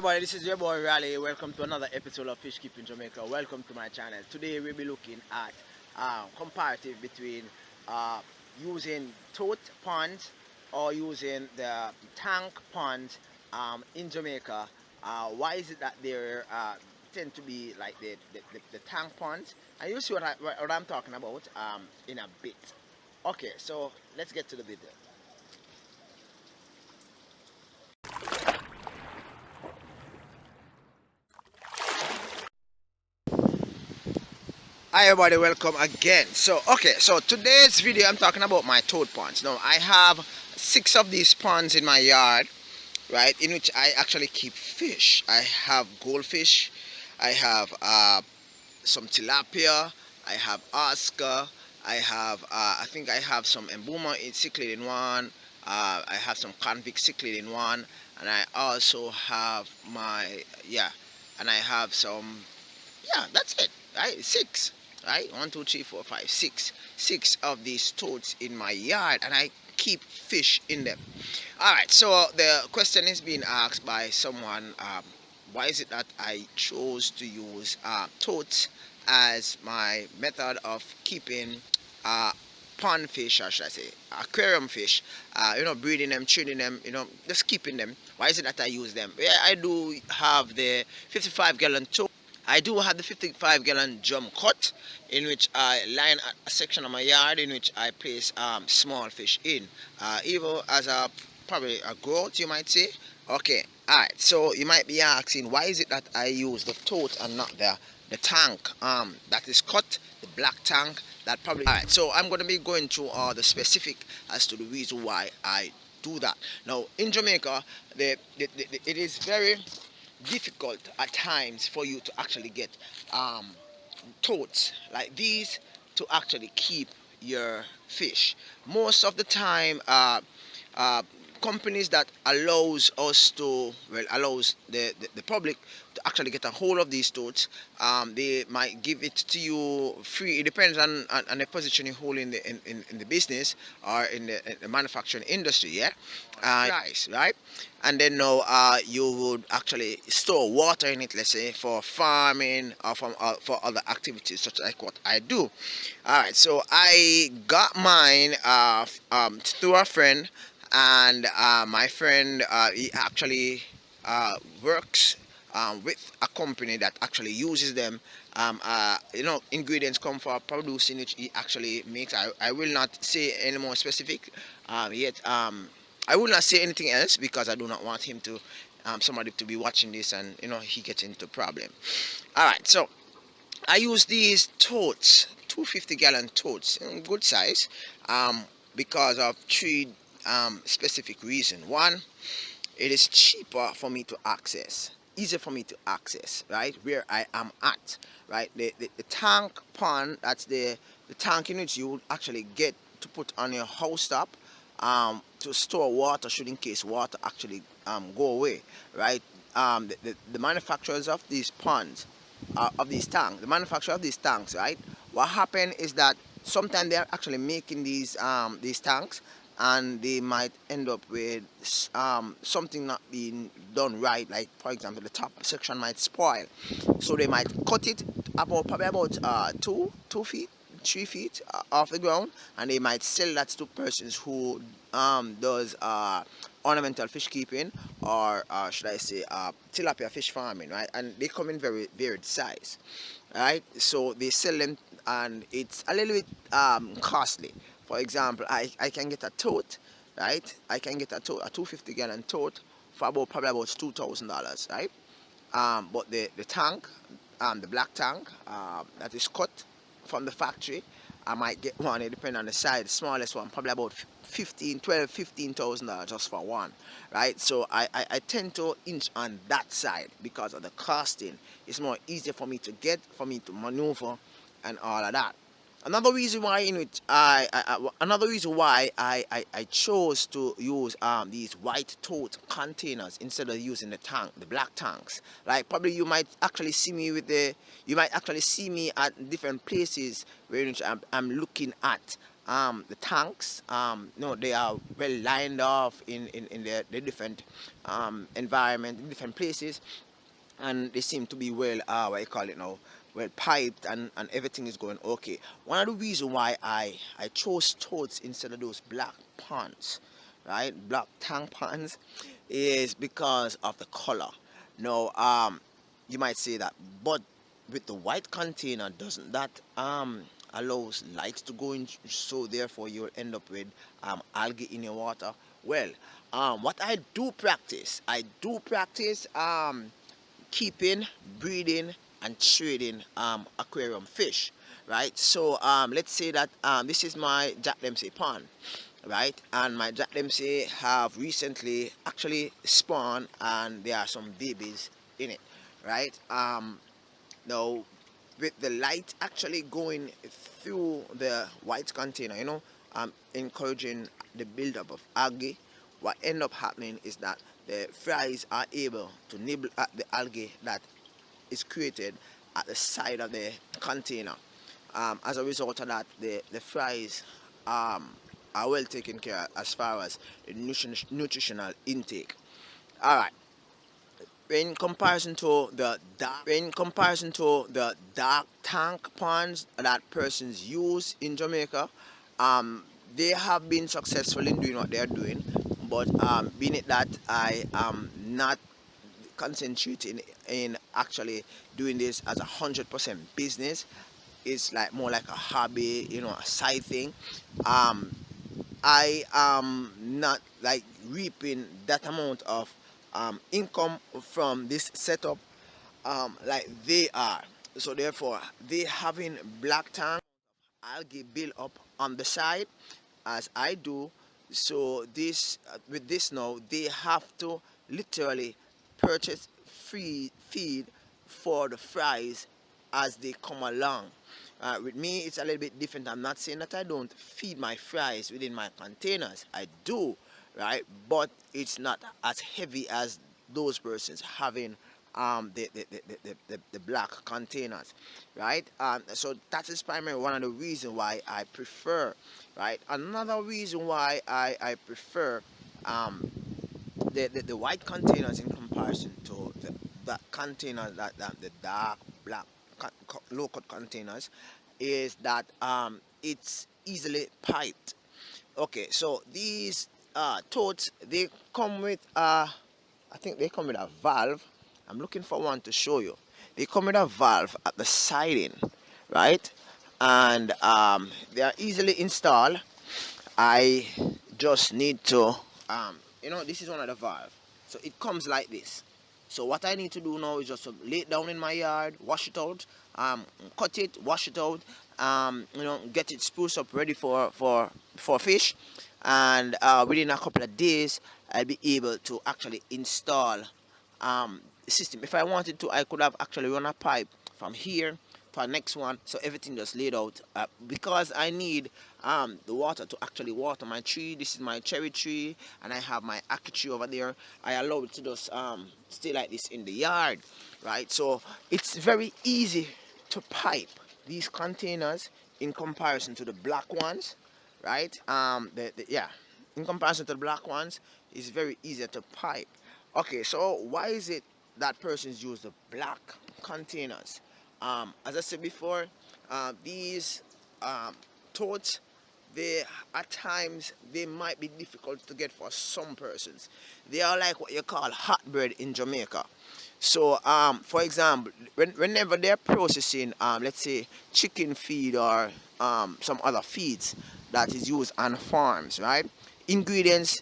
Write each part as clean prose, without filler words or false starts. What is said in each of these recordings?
Everybody, this is your boy Raleigh. Welcome to another episode of Fish Keeping Jamaica. Welcome to my channel. Today we'll be looking at comparative between uh, using tote ponds or using the tank ponds in Jamaica. Why is it that they tend to be like the tank ponds? And you'll see what I'm talking about in a bit. Okay, so let's get to the video. Hi everybody, welcome again. So today's video I'm talking about my toad ponds. Now I have 6 of these ponds in my yard, right, in which I actually keep fish. I have goldfish, I have some tilapia, I have oscar, I have I think I have some embuma cichlid in one, I have some convict cichlid in one, and I also have my and I have some, that's it, right? 6, right? 1, 2, 3, 4, 5, 6. 6 of these toads in my yard, and I keep fish in them. All right. So the question is being asked by someone: why is it that I chose to use toads as my method of keeping pond fish, or should I say aquarium fish? Breeding them, training them, just keeping them. Why is it that I use them? Yeah, I do have the 55-gallon tote. I do have the 55-gallon drum cut, in which I line a section of my yard in which I place small fish in, even as probably a growth, you might say. Okay, alright. So you might be asking, why is it that I use the tote and not the tank that is cut, the black tank that probably. Alright, so I'm going to be going through all the specific as to the reason why I do that. Now in Jamaica, it is very difficult at times for you to actually get totes like these to actually keep your fish. Most of the time, uh, companies that allows us to, allows the public to actually get a hold of these totes, they might give it to you free. It depends on the position you hold in the business or in the manufacturing industry, yeah. Price, right? And then now you would actually store water in it, let's say for farming or for other activities such like what I do. All right, so I got mine through a friend, and my friend, he actually works with a company that actually uses them. Ingredients come for producing which he actually makes. I will not say any more specific yet. I will not say anything else because I do not want him to, somebody to be watching this and he gets into problem. All right, so I use these totes, 250-gallon totes, good size, because of 3 specific reasons. One, it is cheaper for me to access, easier for me to access, right, where I am at, right. The tank pond, that's the tank in which you would actually get to put on your house top, to store water should in case water actually go away, right. The manufacturers of these ponds, of these tanks, the manufacturer of these tanks, right, what happened is that sometimes they're actually making these tanks, and they might end up with something not being done right, like for example the top section might spoil, so they might cut it about probably about 2 feet 3 feet off the ground, and they might sell that to persons who does ornamental fish keeping, or should I say tilapia fish farming, right, and they come in very varied size, right, so they sell them, and it's a little bit costly. For example, I can get a tote, right, I can get a 250-gallon tote for probably about $2,000, right, but the tank, the black tank, that is cut from the factory, I might get one, it depends on the size. The smallest one probably about $15,000 just for one, right. So I tend to inch on that side because of the costing. It's more easier for me to get, for me to maneuver and all of that. Another reason why in which another reason why I chose to use these white tote containers instead of using the black tanks. Like probably you might actually see me you might actually see me at different places where I'm looking at the tanks, no, they are well lined off in the different environment, in different places, and they seem to be well, what you call it now, well piped, and everything is going okay. One of the reasons why I chose totes instead of those black ponds, right, black tank ponds, is because of the color. Now, you might say that, but with the white container, doesn't that allows light to go in, so therefore you'll end up with algae in your water? Well, what I do practice keeping, breeding, and trading aquarium fish, right? So let's say that this is my Jack Dempsey pond, right? And my Jack Dempsey have recently actually spawned, and there are some babies in it, right? Now, with the light actually going through the white container, encouraging the buildup of algae, what end up happening is that the flies are able to nibble at the algae that is created at the side of the container. As a result of that, the flies are well taken care of as far as the nutritional intake. All right. In comparison to the dark tank ponds that persons use in Jamaica, they have been successful in doing what they are doing. But being it that I am not concentrating in actually doing this as 100% business, it's like more like a hobby, a side thing. Um, I am not like reaping that amount of income from this setup like they are. So therefore, they having black tank algae build up on the side as I do. So this with this now, they have to literally purchase free feed for the fries as they come along. With me, it's a little bit different. I'm not saying that I don't feed my fries within my containers. I do, right? But it's not as heavy as those persons having the black containers, right? So that is primarily one of the reasons why I prefer, right? Another reason why I prefer um, the white containers in comparison to the containers that the dark black low cut containers is that it's easily piped. Okay, so these totes, they come with I think they come with a valve. I'm looking for one to show you. They come with a valve at the siding, right? And they are easily installed. I just need to, this is one of the valve. So it comes like this. So what I need to do now is just to lay it down in my yard, wash it out, cut it, wash it out, get it spruce up, ready for fish, and within a couple of days, I'll be able to actually install the system. If I wanted to, I could have actually run a pipe from here to the next one, so everything just laid out. Because I need the water to actually water my tree. This is my cherry tree, and I have my ackee tree over there. I allow it to just stay like this in the yard, right? So it's very easy to pipe these containers in comparison to the black ones, right? Yeah, in comparison to the black ones, it's very easier to pipe. Okay, so why is it that persons use the black containers? As I said before, these totes, they at times they might be difficult to get for some persons. They are like what you call hot bread in Jamaica. So, for example, whenever they're processing, let's say chicken feed or some other feeds that is used on farms, right? Ingredients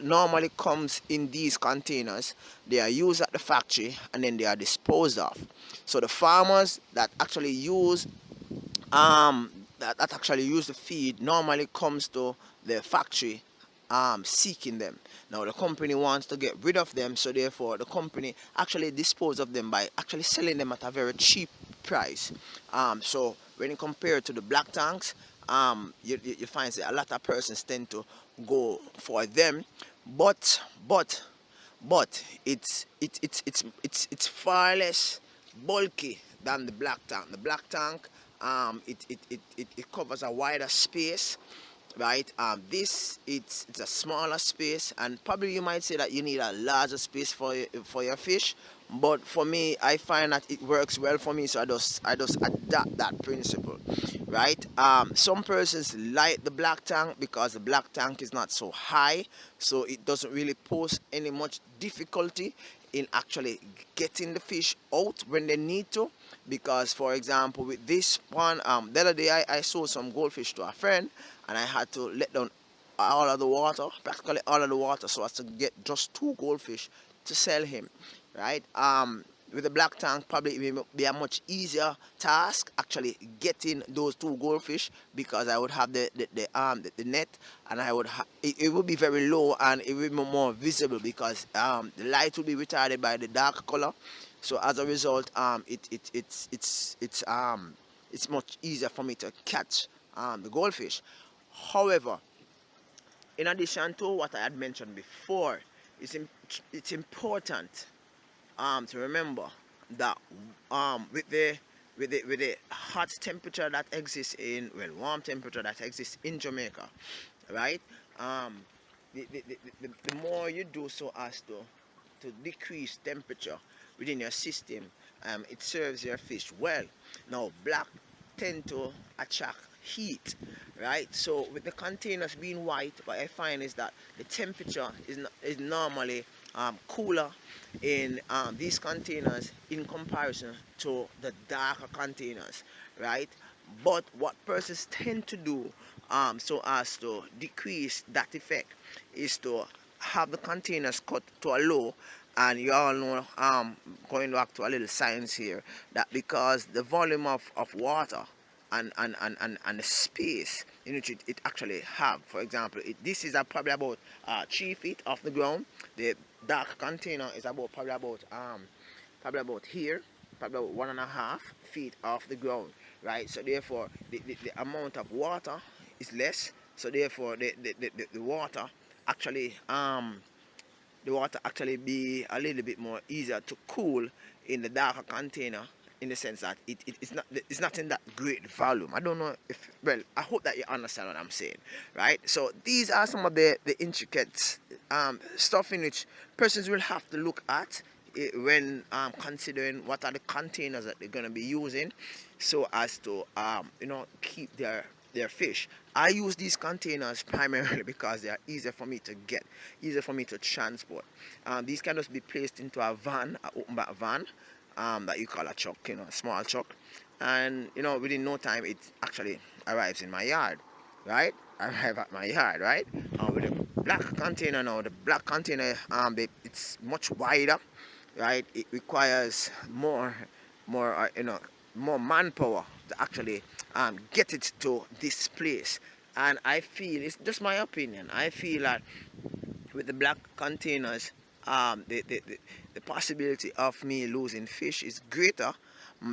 normally comes in these containers. They are used at the factory and then they are disposed of. So the farmers that actually use that actually use the feed normally comes to the factory seeking them. Now the company wants to get rid of them, so therefore the company actually dispose of them by actually selling them at a very cheap price. So when you compare it to the black tanks, you find that a lot of persons tend to go for them, but but it's far less bulky than the black tank. The black tank it covers a wider space, right? It's a smaller space, and probably you might say that you need a larger space for your fish. But for me, I find that it works well for me, so I just adapt that principle, right? Some persons like the black tank because the black tank is not so high, so it doesn't really pose any much difficulty in actually getting the fish out when they need to. Because for example, with this one, the other day I sold some goldfish to a friend, and I had to let down all of the water, practically all of the water, so as to get just two goldfish to sell him, right? With the black tank, probably it will be a much easier task actually getting those two goldfish, because I would have the net, and it would be very low, and it will be more visible because the light will be retarded by the dark color. So as a result, it's much easier for me to catch the goldfish. However, in addition to what I had mentioned before, it's important to remember that with the hot temperature that exists in, well, warm temperature that exists in Jamaica, right? Um, the more you do so as to decrease temperature within your system, it serves your fish well. Now, black tend to attract heat, right? So with the containers being white, what I find is that the temperature is normally cooler in these containers in comparison to the darker containers, right? But what persons tend to do, so as to decrease that effect, is to have the containers cut to a low. And you all know, going back to a little science here, that because the volume of water and the space in which it actually have, for example, this is probably about 3 feet off the ground. The dark container is about probably about here, probably about 1.5 feet off the ground, right? So therefore the amount of water is less, so therefore the water actually be a little bit more easier to cool in the darker container, in the sense that it's not in that great volume. I don't know if, well, I hope that you understand what I'm saying, right? So these are some of the intricate stuff in which persons will have to look at when considering what are the containers that they're going to be using, so as to keep their fish. I use these containers primarily because they are easier for me to get, easier for me to transport. These can just be placed into a van, an open back van, that you call a truck, a small truck, and within no time it actually arrives in my yard, right? Arrive at my yard, right? With the black container now, the black container, it's much wider, right? It requires more manpower to actually get it to this place. And I feel, it's just my opinion, I feel that with the black containers, the possibility of me losing fish is greater,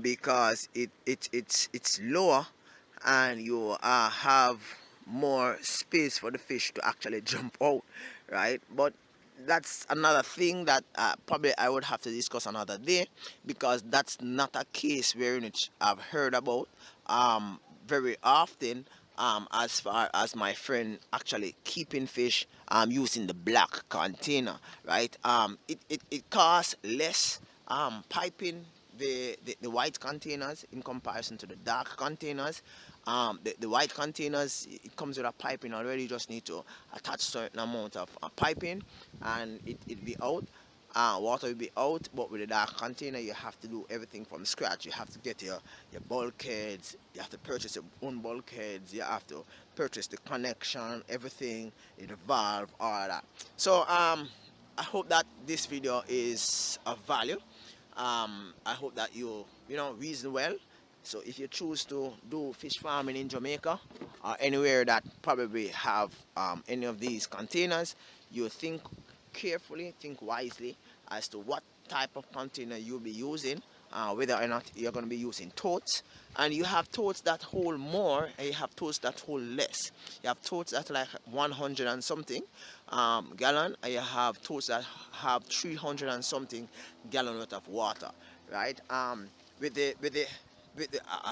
because it's lower, and you have more space for the fish to actually jump out, right? But that's another thing that probably I would have to discuss another day, because that's not a case wherein which I've heard about very often, as far as my friend actually keeping fish using the black container, right? It costs less piping the white containers in comparison to the dark containers. The white containers, it comes with a piping already. You just need to attach certain amount of piping, and it be out. Water will be out. But with the dark container, you have to do everything from scratch. You have to get your bulkheads, you have to purchase your own bulkheads, you have to purchase the connection, everything, the valve, all that. So I hope that this video is of value. I hope that you reason well. So if you choose to do fish farming in Jamaica or anywhere that probably have any of these containers, you think carefully, think wisely as to what type of container you'll be using, whether or not you're going to be using totes. And you have totes that hold more, and you have totes that hold less. You have totes that are like 100 and something gallon, and you have totes that have 300 and something gallon worth of water, right? With the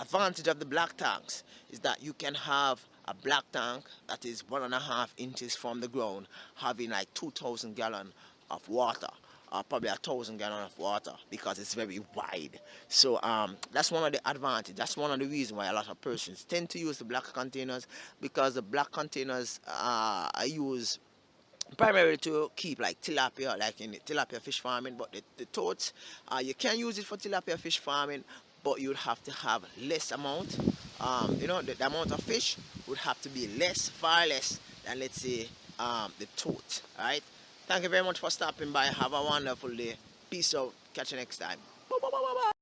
advantage of the black tanks is that you can have a black tank that is 1.5 inches from the ground, having like 2,000 gallon of water, probably 1,000 gallon of water, because it's very wide. So that's one of the advantages. That's one of the reasons why a lot of persons tend to use the black containers, because the black containers are used primarily to keep like tilapia, like in the tilapia fish farming. But the totes, you can use it for tilapia fish farming, but you'd have to have less amount. The amount of fish would have to be less, far less than, let's say, the tote. All right. Thank you very much for stopping by. Have a wonderful day. Peace out. Catch you next time.